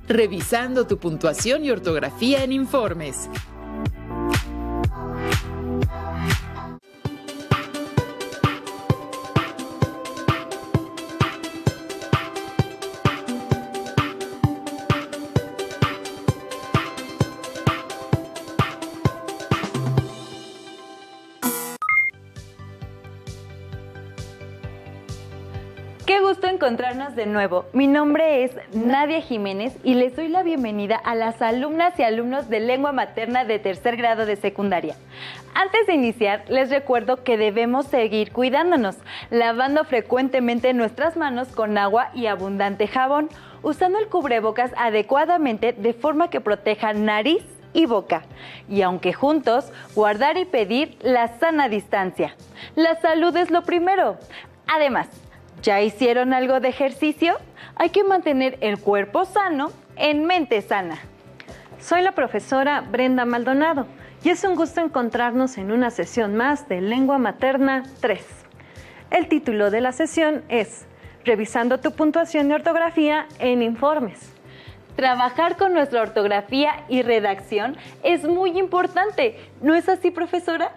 revisando tu puntuación y ortografía en informes. Qué gusto encontrarnos de nuevo. Mi nombre es Nadia Jiménez y les doy la bienvenida a las alumnas y alumnos de lengua materna de tercer grado de secundaria. Antes de iniciar, les recuerdo que debemos seguir cuidándonos, lavando frecuentemente nuestras manos con agua y abundante jabón, usando el cubrebocas adecuadamente de forma que proteja nariz y boca. Y aunque juntos, guardar y pedir la sana distancia. La salud es lo primero. Además, ¿ya hicieron algo de ejercicio? Hay que mantener el cuerpo sano en mente sana. Soy la profesora Brenda Maldonado y es un gusto encontrarnos en una sesión más de Lengua Materna 3. El título de la sesión es Revisando tu puntuación y ortografía en informes. Trabajar con nuestra ortografía y redacción es muy importante, ¿no es así, profesora?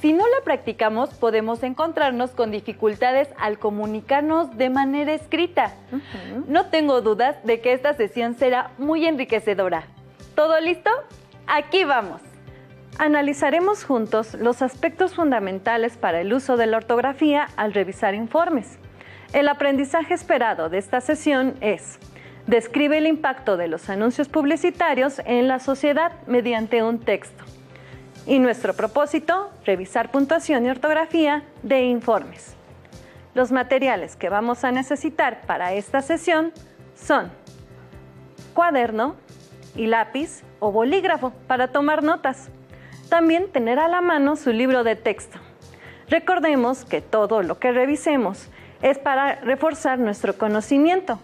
Si no la practicamos, podemos encontrarnos con dificultades al comunicarnos de manera escrita. No tengo dudas de que esta sesión será muy enriquecedora. ¿Todo listo? ¡Aquí vamos! Analizaremos juntos los aspectos fundamentales para el uso de la ortografía al revisar informes. El aprendizaje esperado de esta sesión es: describe el impacto de los anuncios publicitarios en la sociedad mediante un texto. Y nuestro propósito, revisar puntuación y ortografía de informes. Los materiales que vamos a necesitar para esta sesión son cuaderno y lápiz o bolígrafo para tomar notas. También tener a la mano su libro de texto. Recordemos que todo lo que revisemos es para reforzar nuestro conocimiento,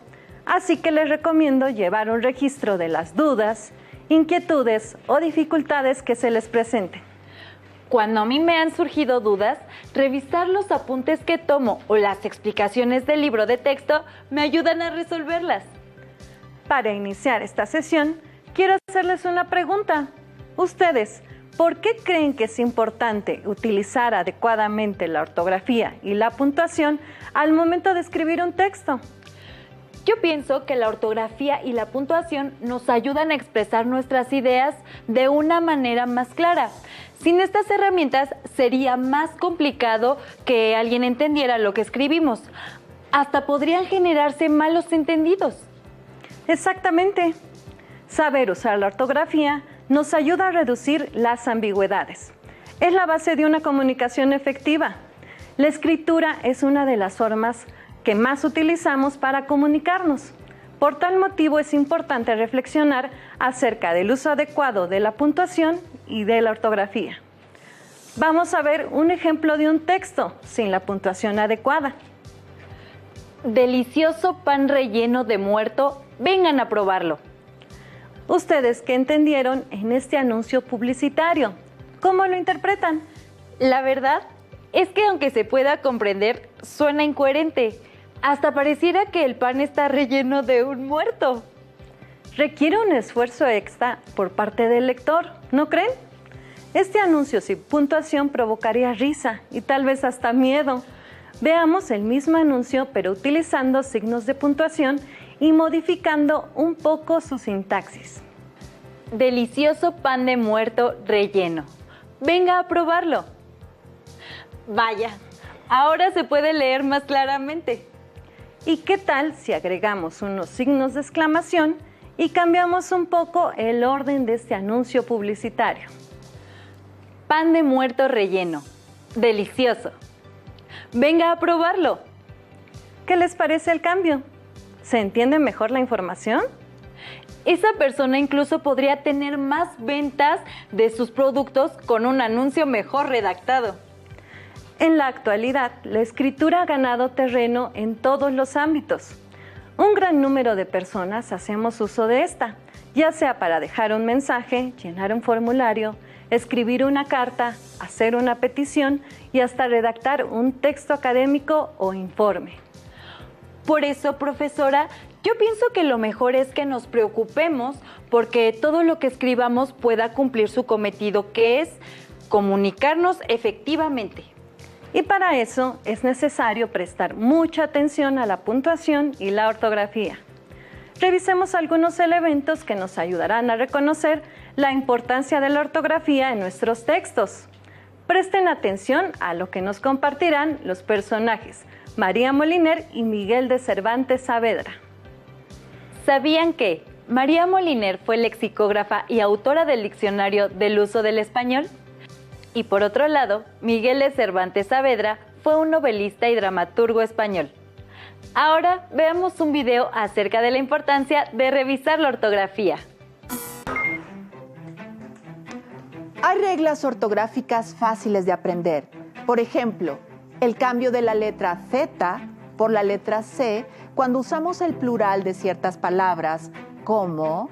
así que les recomiendo llevar un registro de las dudas, inquietudes o dificultades que se les presenten. Cuando a mí me han surgido dudas, revisar los apuntes que tomo o las explicaciones del libro de texto me ayudan a resolverlas. Para iniciar esta sesión, quiero hacerles una pregunta. Ustedes, ¿por qué creen que es importante utilizar adecuadamente la ortografía y la puntuación al momento de escribir un texto? Yo pienso que la ortografía y la puntuación nos ayudan a expresar nuestras ideas de una manera más clara. Sin estas herramientas sería más complicado que alguien entendiera lo que escribimos. Hasta podrían generarse malos entendidos. Exactamente. Saber usar la ortografía nos ayuda a reducir las ambigüedades. Es la base de una comunicación efectiva. La escritura es una de las formas que más utilizamos para comunicarnos. Por tal motivo es importante reflexionar acerca del uso adecuado de la puntuación y de la ortografía. Vamos a ver un ejemplo de un texto sin la puntuación adecuada. Delicioso pan relleno de muerto, vengan a probarlo. ¿Ustedes qué entendieron en este anuncio publicitario? ¿Cómo lo interpretan? La verdad es que aunque se pueda comprender, suena incoherente. Hasta pareciera que el pan está relleno de un muerto. Requiere un esfuerzo extra por parte del lector, ¿no creen? Este anuncio sin puntuación provocaría risa y tal vez hasta miedo. Veamos el mismo anuncio pero utilizando signos de puntuación y modificando un poco su sintaxis. Delicioso pan de muerto relleno. Venga a probarlo. Vaya, ahora se puede leer más claramente. ¿Y qué tal si agregamos unos signos de exclamación y cambiamos un poco el orden de este anuncio publicitario? Pan de muerto relleno. Delicioso. Venga a probarlo. ¿Qué les parece el cambio? ¿Se entiende mejor la información? Esa persona incluso podría tener más ventas de sus productos con un anuncio mejor redactado. En la actualidad, la escritura ha ganado terreno en todos los ámbitos. Un gran número de personas hacemos uso de esta, ya sea para dejar un mensaje, llenar un formulario, escribir una carta, hacer una petición y hasta redactar un texto académico o informe. Por eso, profesora, Yo pienso que lo mejor es que nos preocupemos porque todo lo que escribamos pueda cumplir su cometido, que es comunicarnos efectivamente. Y para eso es necesario prestar mucha atención a la puntuación y la ortografía. Revisemos algunos elementos que nos ayudarán a reconocer la importancia de la ortografía en nuestros textos. Presten atención a lo que nos compartirán los personajes María Moliner y Miguel de Cervantes Saavedra. ¿Sabían que María Moliner fue lexicógrafa y autora del Diccionario del Uso del Español? Y por otro lado, Miguel de Cervantes Saavedra fue un novelista y dramaturgo español. Ahora veamos un video acerca de la importancia de revisar la ortografía. Hay reglas ortográficas fáciles de aprender. Por ejemplo, el cambio de la letra Z por la letra C cuando usamos el plural de ciertas palabras como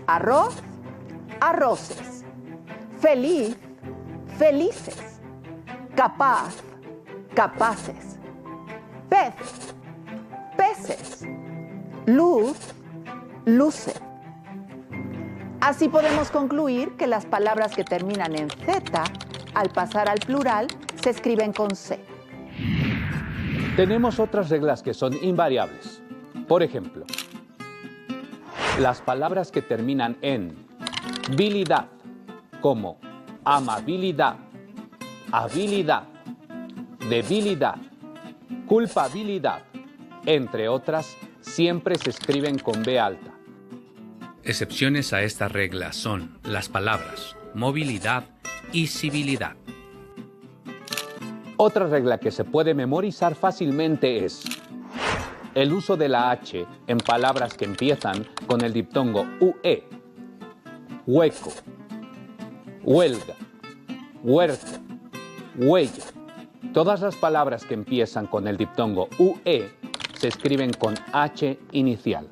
arroz, arroces, feliz, felices, capaz, capaces, pez, peces, luz, luce. Así podemos concluir que las palabras que terminan en Z, al pasar al plural, se escriben con C. Tenemos otras reglas que son invariables. Por ejemplo, las palabras que terminan en bilidad, como amabilidad, habilidad, debilidad, culpabilidad, entre otras, siempre se escriben con B alta. Excepciones a esta regla son las palabras movilidad y civilidad. Otra regla que se puede memorizar fácilmente es el uso de la H en palabras que empiezan con el diptongo UE, hueco, huelga, huerto, huella. Todas las palabras que empiezan con el diptongo UE se escriben con H inicial.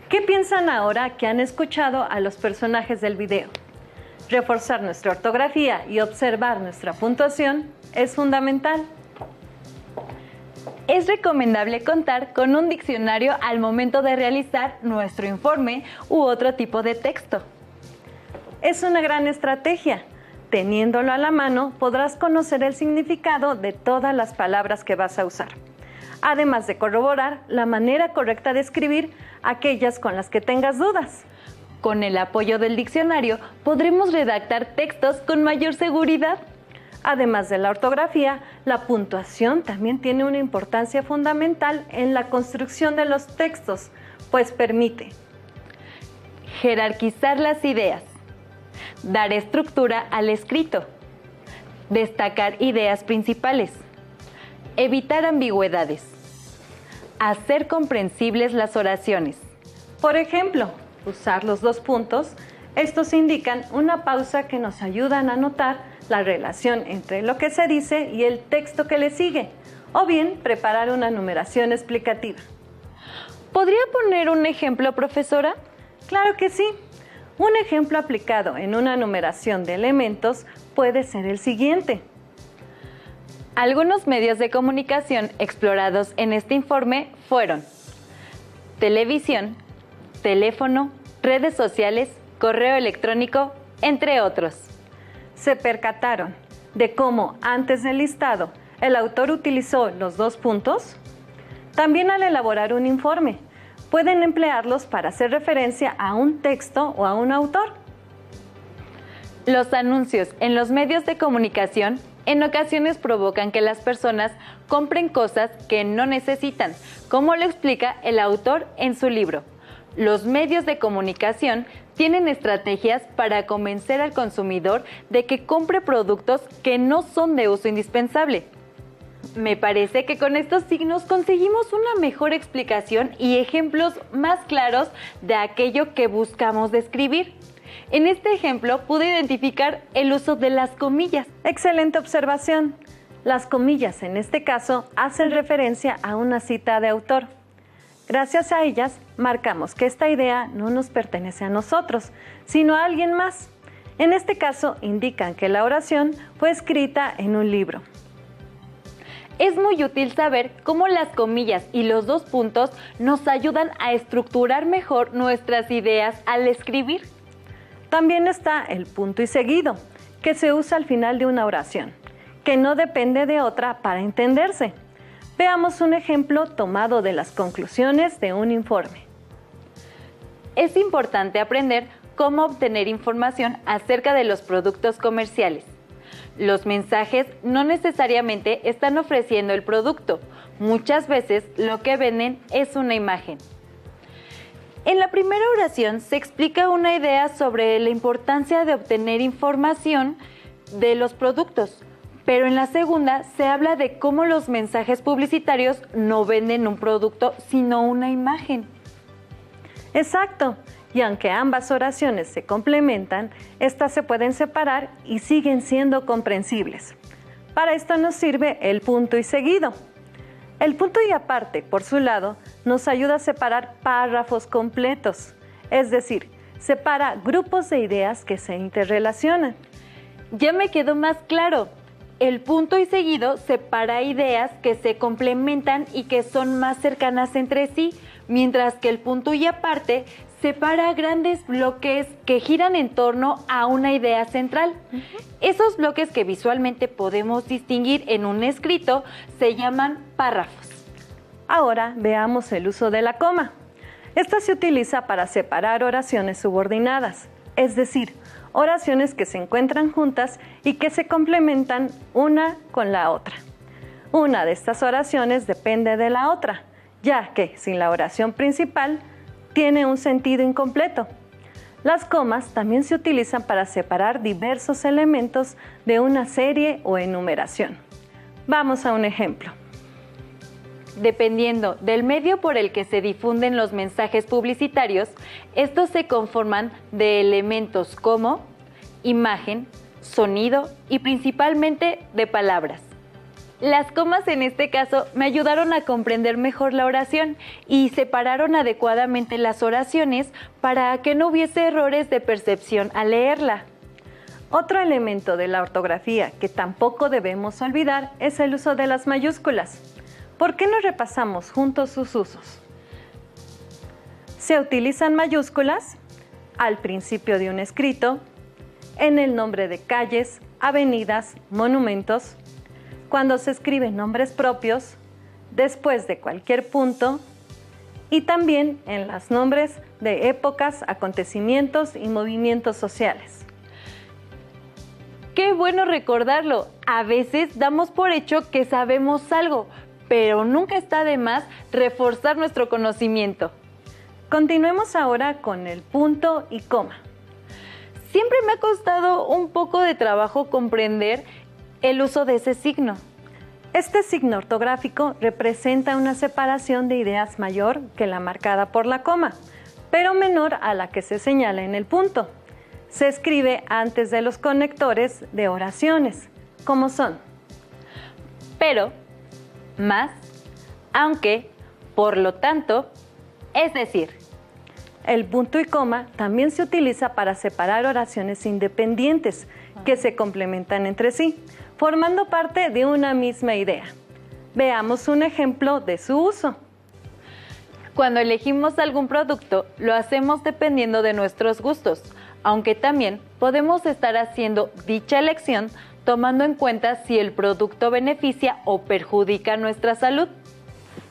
¿Qué piensan ahora que han escuchado a los personajes del video? Reforzar nuestra ortografía y observar nuestra puntuación es fundamental. Es recomendable contar con un diccionario al momento de realizar nuestro informe u otro tipo de texto. Es una gran estrategia. Teniéndolo a la mano, podrás conocer el significado de todas las palabras que vas a usar, además de corroborar la manera correcta de escribir aquellas con las que tengas dudas. Con el apoyo del diccionario, podremos redactar textos con mayor seguridad. Además de la ortografía, la puntuación también tiene una importancia fundamental en la construcción de los textos, pues permite jerarquizar las ideas, dar estructura al escrito, destacar ideas principales, evitar ambigüedades, hacer comprensibles las oraciones. Por ejemplo, usar los dos puntos. Estos indican una pausa que nos ayudan a notar la relación entre lo que se dice y el texto que le sigue, o bien preparar una numeración explicativa. ¿Podría poner un ejemplo, profesora? Claro que sí. Un ejemplo aplicado en una numeración de elementos puede ser el siguiente. Algunos medios de comunicación explorados en este informe fueron televisión, teléfono, redes sociales, correo electrónico, entre otros. Se percataron de cómo antes del listado el autor utilizó los dos puntos. También al elaborar un informe, pueden emplearlos para hacer referencia a un texto o a un autor. Los anuncios en los medios de comunicación en ocasiones provocan que las personas compren cosas que no necesitan, como lo explica el autor en su libro. Los medios de comunicación tienen estrategias para convencer al consumidor de que compre productos que no son de uso indispensable. Me parece que con estos signos conseguimos una mejor explicación y ejemplos más claros de aquello que buscamos describir. En este ejemplo pude identificar el uso de las comillas. Excelente observación. Las comillas en este caso hacen referencia a una cita de autor. Gracias a ellas, marcamos que esta idea no nos pertenece a nosotros, sino a alguien más. En este caso, indican que la oración fue escrita en un libro. Es muy útil saber cómo las comillas y los dos puntos nos ayudan a estructurar mejor nuestras ideas al escribir. También está el punto y seguido, que se usa al final de una oración, que no depende de otra para entenderse. Veamos un ejemplo tomado de las conclusiones de un informe. Es importante aprender cómo obtener información acerca de los productos comerciales. Los mensajes no necesariamente están ofreciendo el producto. Muchas veces lo que venden es una imagen. En la primera oración se explica una idea sobre la importancia de obtener información de los productos, pero en la segunda se habla de cómo los mensajes publicitarios no venden un producto, sino una imagen. Exacto, y aunque ambas oraciones se complementan, estas se pueden separar y siguen siendo comprensibles. Para esto nos sirve el punto y seguido. El punto y aparte, por su lado, nos ayuda a separar párrafos completos, es decir, separa grupos de ideas que se interrelacionan. Ya me quedó más claro. El punto y seguido separa ideas que se complementan y que son más cercanas entre sí, mientras que el punto y aparte separa grandes bloques que giran en torno a una idea central. Esos bloques que visualmente podemos distinguir en un escrito se llaman párrafos. Ahora veamos el uso de la coma. Esta se utiliza para separar oraciones subordinadas, es decir, oraciones que se encuentran juntas y que se complementan una con la otra. Una de estas oraciones depende de la otra, ya que sin la oración principal tiene un sentido incompleto. Las comas también se utilizan para separar diversos elementos de una serie o enumeración. Vamos a un ejemplo. Dependiendo del medio por el que se difunden los mensajes publicitarios, estos se conforman de elementos como imagen, sonido y principalmente de palabras. Las comas en este caso me ayudaron a comprender mejor la oración y separaron adecuadamente las oraciones para que no hubiese errores de percepción al leerla. Otro elemento de la ortografía que tampoco debemos olvidar es el uso de las mayúsculas. ¿Por qué no repasamos juntos sus usos? Se utilizan mayúsculas al principio de un escrito, en el nombre de calles, avenidas, monumentos, cuando se escriben nombres propios, después de cualquier punto, y también en los nombres de épocas, acontecimientos y movimientos sociales. ¡Qué bueno recordarlo! A veces damos por hecho que sabemos algo, pero nunca está de más reforzar nuestro conocimiento. Continuemos ahora con el punto y coma. Siempre me ha costado un poco de trabajo comprender el uso de ese signo. Este signo ortográfico representa una separación de ideas mayor que la marcada por la coma, pero menor a la que se señala en el punto. Se escribe antes de los conectores de oraciones, como son pero, más, aunque, por lo tanto, es decir. El punto y coma también se utiliza para separar oraciones independientes que se complementan entre sí, formando parte de una misma idea. Veamos un ejemplo de su uso. Cuando elegimos algún producto, lo hacemos dependiendo de nuestros gustos, aunque también podemos estar haciendo dicha elección tomando en cuenta si el producto beneficia o perjudica nuestra salud.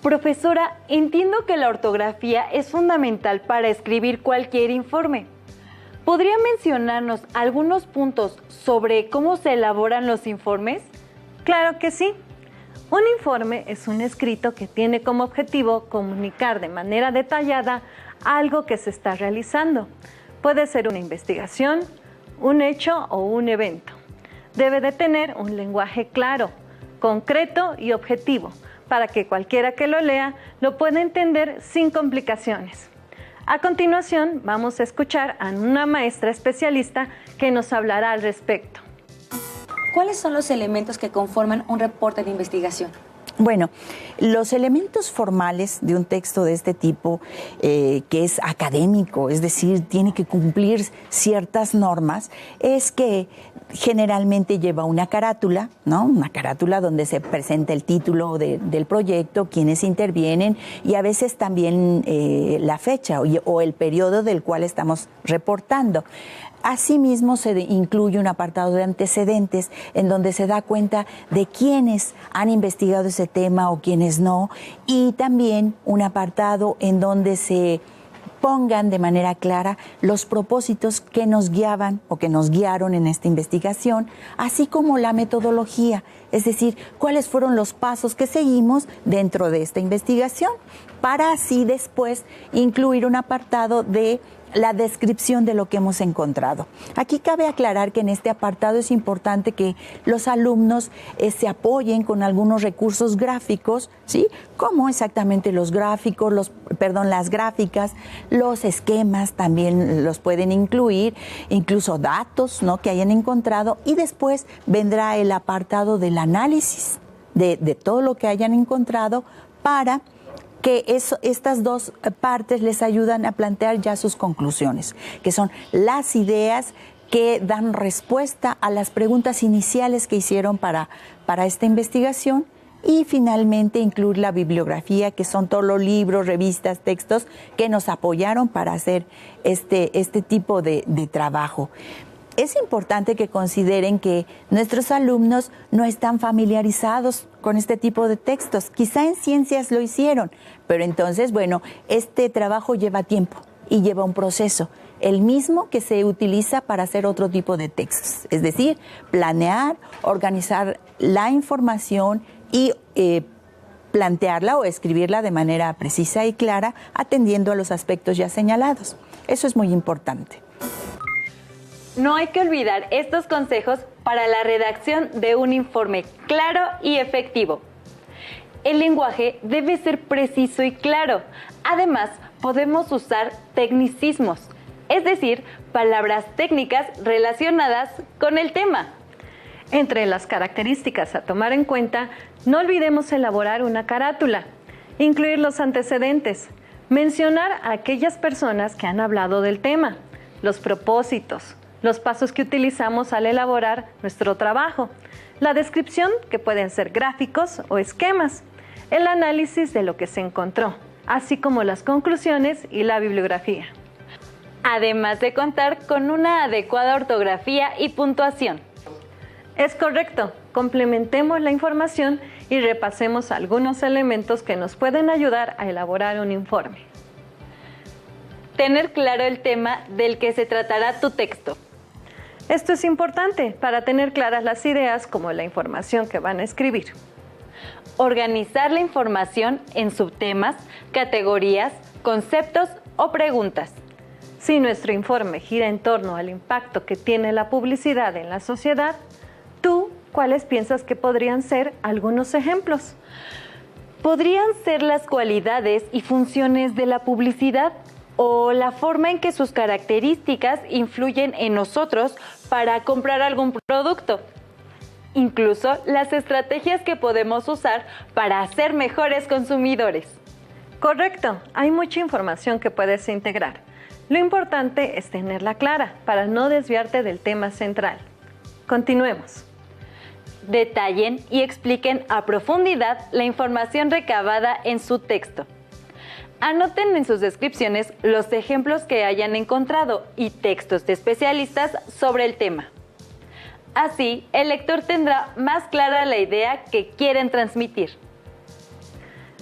Profesora, entiendo que la ortografía es fundamental para escribir cualquier informe. ¿Podría mencionarnos algunos puntos sobre cómo se elaboran los informes? Claro que sí. Un informe es un escrito que tiene como objetivo comunicar de manera detallada algo que se está realizando. Puede ser una investigación, un hecho o un evento. Debe de tener un lenguaje claro, concreto y objetivo, para que cualquiera que lo lea lo pueda entender sin complicaciones. A continuación, vamos a escuchar a una maestra especialista que nos hablará al respecto. ¿Cuáles son los elementos que conforman un reporte de investigación? Bueno, los elementos formales de un texto de este tipo, que es académico, es decir, tiene que cumplir ciertas normas, es que generalmente lleva una carátula, ¿no? Una carátula donde se presenta el título del proyecto, quienes intervienen y a veces también la fecha o el periodo del cual estamos reportando. Asimismo, se incluye un apartado de antecedentes en donde se da cuenta de quiénes han investigado ese tema o quiénes no, y también un apartado en donde se pongan de manera clara los propósitos que nos guiaban o que nos guiaron en esta investigación, así como la metodología, es decir, cuáles fueron los pasos que seguimos dentro de esta investigación, para así después incluir un apartado de la descripción de lo que hemos encontrado. Aquí cabe aclarar que en este apartado es importante que los alumnos se apoyen con algunos recursos gráficos, ¿sí? Como exactamente los gráficos, las gráficas, los esquemas también los pueden incluir, incluso datos, ¿no?, que hayan encontrado, y después vendrá el apartado del análisis de todo lo que hayan encontrado para que estas dos partes les ayudan a plantear ya sus conclusiones, que son las ideas que dan respuesta a las preguntas iniciales que hicieron para esta investigación, y finalmente incluir la bibliografía, que son todos los libros, revistas, textos que nos apoyaron para hacer este tipo de trabajo. Es importante que consideren que nuestros alumnos no están familiarizados con este tipo de textos. Quizá en ciencias lo hicieron, pero entonces, bueno, este trabajo lleva tiempo y lleva un proceso, el mismo que se utiliza para hacer otro tipo de textos. Es decir, planear, organizar la información y plantearla o escribirla de manera precisa y clara, atendiendo a los aspectos ya señalados. Eso es muy importante. No hay que olvidar estos consejos para la redacción de un informe claro y efectivo. El lenguaje debe ser preciso y claro. Además, podemos usar tecnicismos, es decir, palabras técnicas relacionadas con el tema. Entre las características a tomar en cuenta, no olvidemos elaborar una carátula, incluir los antecedentes, mencionar a aquellas personas que han hablado del tema, los propósitos, los pasos que utilizamos al elaborar nuestro trabajo, la descripción, que pueden ser gráficos o esquemas, el análisis de lo que se encontró, así como las conclusiones y la bibliografía. Además de contar con una adecuada ortografía y puntuación. Es correcto, complementemos la información y repasemos algunos elementos que nos pueden ayudar a elaborar un informe. Tener claro el tema del que se tratará tu texto. Esto es importante para tener claras las ideas como la información que van a escribir. Organizar la información en subtemas, categorías, conceptos o preguntas. Si nuestro informe gira en torno al impacto que tiene la publicidad en la sociedad, ¿tú cuáles piensas que podrían ser algunos ejemplos? ¿Podrían ser las cualidades y funciones de la publicidad o la forma en que sus características influyen en nosotros para comprar algún producto? Incluso las estrategias que podemos usar para ser mejores consumidores. Correcto, hay mucha información que puedes integrar. Lo importante es tenerla clara para no desviarte del tema central. Continuemos. Detallen y expliquen a profundidad la información recabada en su texto. Anoten en sus descripciones los ejemplos que hayan encontrado y textos de especialistas sobre el tema. Así, el lector tendrá más clara la idea que quieren transmitir.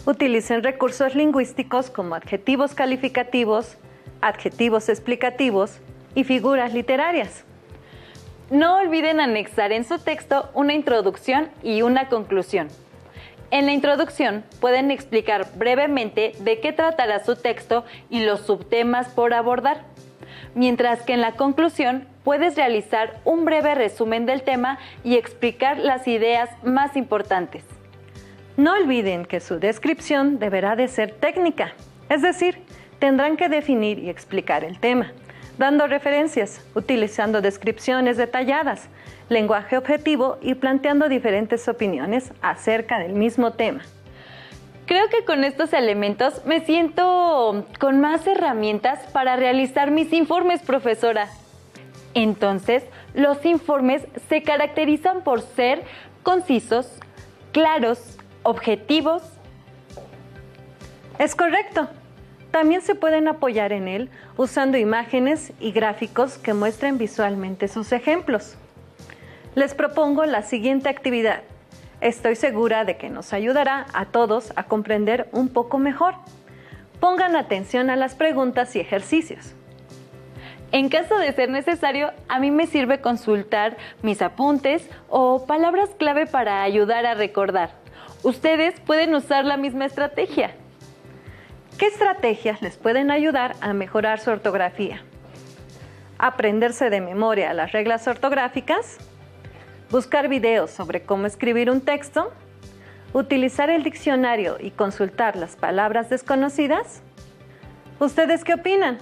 Utilicen recursos lingüísticos como adjetivos calificativos, adjetivos explicativos y figuras literarias. No olviden anexar en su texto una introducción y una conclusión. En la introducción pueden explicar brevemente de qué tratará su texto y los subtemas por abordar, mientras que en la conclusión puedes realizar un breve resumen del tema y explicar las ideas más importantes. No olviden que su descripción deberá de ser técnica, es decir, tendrán que definir y explicar el tema, dando referencias, utilizando descripciones detalladas, lenguaje objetivo y planteando diferentes opiniones acerca del mismo tema. Creo que con estos elementos me siento con más herramientas para realizar mis informes, profesora. Entonces, los informes se caracterizan por ser concisos, claros, objetivos. Es correcto. También se pueden apoyar en él usando imágenes y gráficos que muestren visualmente sus ejemplos. Les propongo la siguiente actividad. Estoy segura de que nos ayudará a todos a comprender un poco mejor. Pongan atención a las preguntas y ejercicios. En caso de ser necesario, a mí me sirve consultar mis apuntes o palabras clave para ayudar a recordar. Ustedes pueden usar la misma estrategia. ¿Qué estrategias les pueden ayudar a mejorar su ortografía? Aprenderse de memoria las reglas ortográficas, buscar videos sobre cómo escribir un texto, utilizar el diccionario y consultar las palabras desconocidas. ¿Ustedes qué opinan?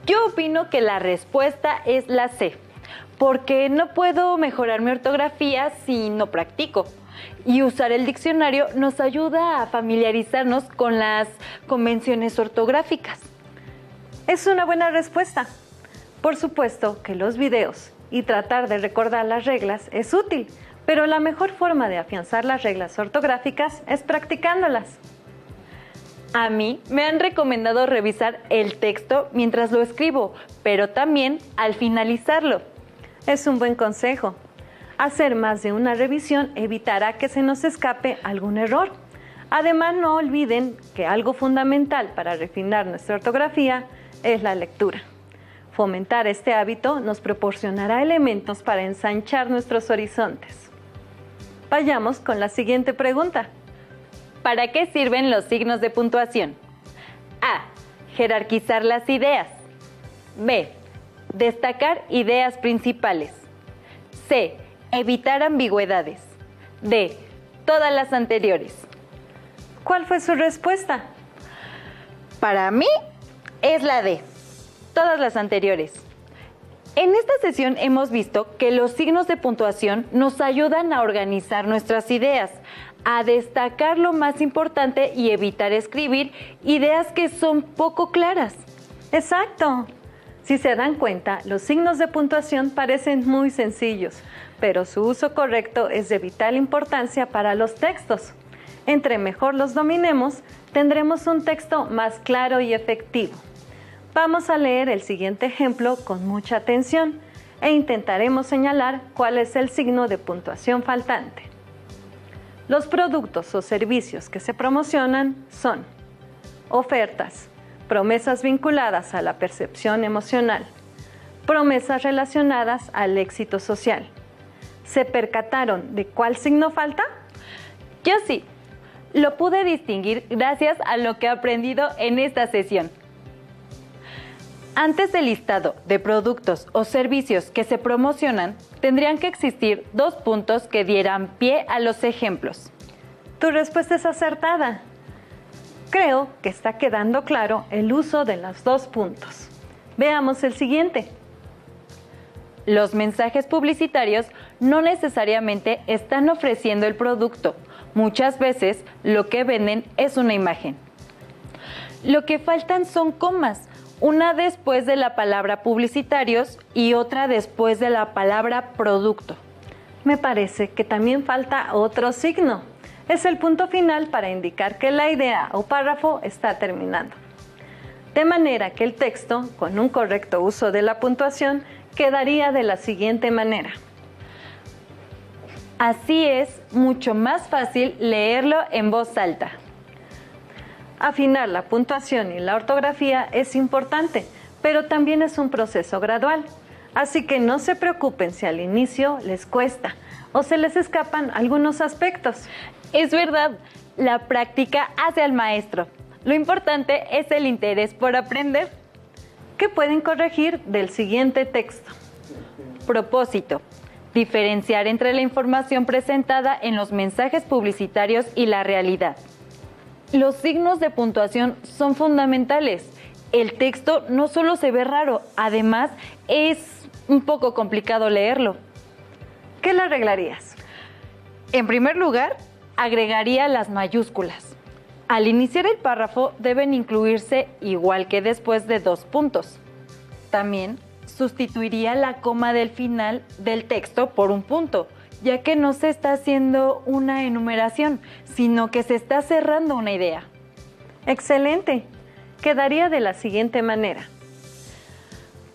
Yo opino que la respuesta es la C, porque no puedo mejorar mi ortografía si no practico. Y usar el diccionario nos ayuda a familiarizarnos con las convenciones ortográficas. Es una buena respuesta. Por supuesto que los videos y tratar de recordar las reglas es útil, pero la mejor forma de afianzar las reglas ortográficas es practicándolas. A mí me han recomendado revisar el texto mientras lo escribo, pero también al finalizarlo. Es un buen consejo. Hacer más de una revisión evitará que se nos escape algún error. Además, no olviden que algo fundamental para refinar nuestra ortografía es la lectura. Fomentar este hábito nos proporcionará elementos para ensanchar nuestros horizontes. Vayamos con la siguiente pregunta. ¿Para qué sirven los signos de puntuación? A. Jerarquizar las ideas. B. Destacar ideas principales. C. Evitar ambigüedades. D. Todas las anteriores. ¿Cuál fue su respuesta? Para mí es la D. Todas las anteriores. En esta sesión hemos visto que los signos de puntuación nos ayudan a organizar nuestras ideas, a destacar lo más importante y evitar escribir ideas que son poco claras. Exacto. Si se dan cuenta, los signos de puntuación parecen muy sencillos, pero su uso correcto es de vital importancia para los textos. Entre mejor los dominemos, tendremos un texto más claro y efectivo. Vamos a leer el siguiente ejemplo con mucha atención e intentaremos señalar cuál es el signo de puntuación faltante. Los productos o servicios que se promocionan son ofertas, promesas vinculadas a la percepción emocional, promesas relacionadas al éxito social. ¿Se percataron de cuál signo falta? Yo sí, lo pude distinguir gracias a lo que he aprendido en esta sesión. Antes del listado de productos o servicios que se promocionan, tendrían que existir 2 puntos que dieran pie a los ejemplos. Tu respuesta es acertada. Creo que está quedando claro el uso de los 2 puntos. Veamos el siguiente. Los mensajes publicitarios no necesariamente están ofreciendo el producto. Muchas veces lo que venden es una imagen. Lo que faltan son comas. Una después de la palabra publicitarios y otra después de la palabra producto. Me parece que también falta otro signo. Es el punto final para indicar que la idea o párrafo está terminando. De manera que el texto, con un correcto uso de la puntuación, quedaría de la siguiente manera. Así es mucho más fácil leerlo en voz alta. Afinar la puntuación y la ortografía es importante, pero también es un proceso gradual. Así que no se preocupen si al inicio les cuesta o se les escapan algunos aspectos. Es verdad, la práctica hace al maestro. Lo importante es el interés por aprender. ¿Qué pueden corregir del siguiente texto? Propósito. Diferenciar entre la información presentada en los mensajes publicitarios y la realidad. Los signos de puntuación son fundamentales. El texto no solo se ve raro, además es un poco complicado leerlo. ¿Qué le arreglarías? En primer lugar, agregaría las mayúsculas. Al iniciar el párrafo deben incluirse igual que después de 2 puntos. También sustituiría la coma del final del texto por un punto, ya que no se está haciendo una enumeración, sino que se está cerrando una idea. ¡Excelente! Quedaría de la siguiente manera.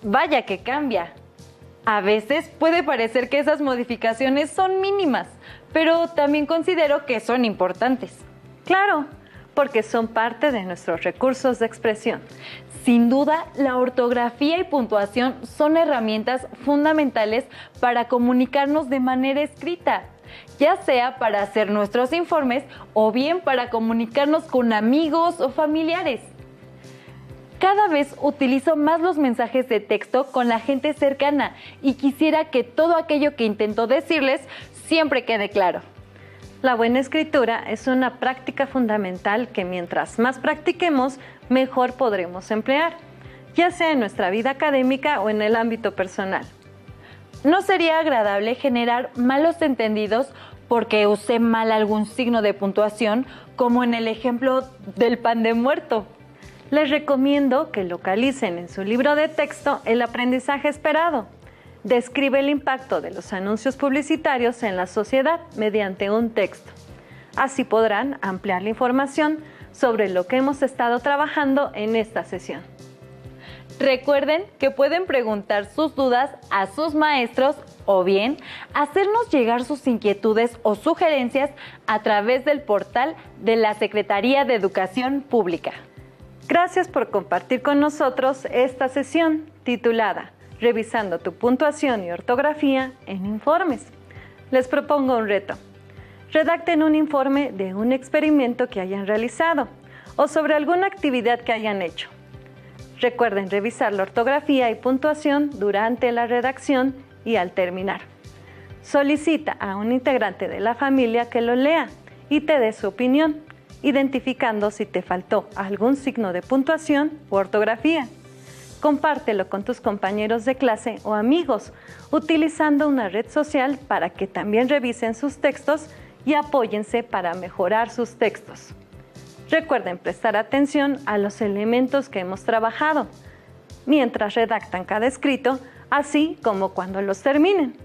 Vaya que cambia. A veces puede parecer que esas modificaciones son mínimas, pero también considero que son importantes. Claro, porque son parte de nuestros recursos de expresión. Sin duda, la ortografía y puntuación son herramientas fundamentales para comunicarnos de manera escrita, ya sea para hacer nuestros informes o bien para comunicarnos con amigos o familiares. Cada vez utilizo más los mensajes de texto con la gente cercana y quisiera que todo aquello que intento decirles siempre quede claro. La buena escritura es una práctica fundamental que mientras más practiquemos, mejor podremos emplear, ya sea en nuestra vida académica o en el ámbito personal. No sería agradable generar malos entendidos porque usé mal algún signo de puntuación, como en el ejemplo del pan de muerto. Les recomiendo que localicen en su libro de texto el aprendizaje esperado. Describe el impacto de los anuncios publicitarios en la sociedad mediante un texto. Así podrán ampliar la información sobre lo que hemos estado trabajando en esta sesión. Recuerden que pueden preguntar sus dudas a sus maestros o bien hacernos llegar sus inquietudes o sugerencias a través del portal de la Secretaría de Educación Pública. Gracias por compartir con nosotros esta sesión titulada Revisando tu puntuación y ortografía en informes. Les propongo un reto. Redacten un informe de un experimento que hayan realizado o sobre alguna actividad que hayan hecho. Recuerden revisar la ortografía y puntuación durante la redacción y al terminar. Solicita a un integrante de la familia que lo lea y te dé su opinión, identificando si te faltó algún signo de puntuación u ortografía. Compártelo con tus compañeros de clase o amigos, utilizando una red social para que también revisen sus textos y apóyense para mejorar sus textos. Recuerden prestar atención a los elementos que hemos trabajado, mientras redactan cada escrito, así como cuando los terminen.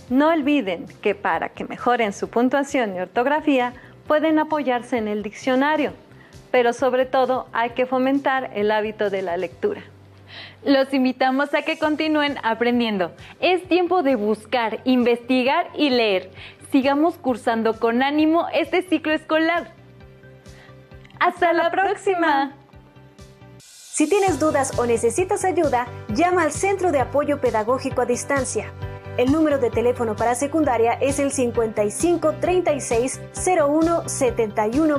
No olviden que para que mejoren su puntuación y ortografía, pueden apoyarse en el diccionario, pero sobre todo hay que fomentar el hábito de la lectura. Los invitamos a que continúen aprendiendo. Es tiempo de buscar, investigar y leer. Sigamos cursando con ánimo este ciclo escolar. ¡Hasta la próxima! Si tienes dudas o necesitas ayuda, llama al Centro de Apoyo Pedagógico a Distancia. El número de teléfono para secundaria es el 55 36 01 71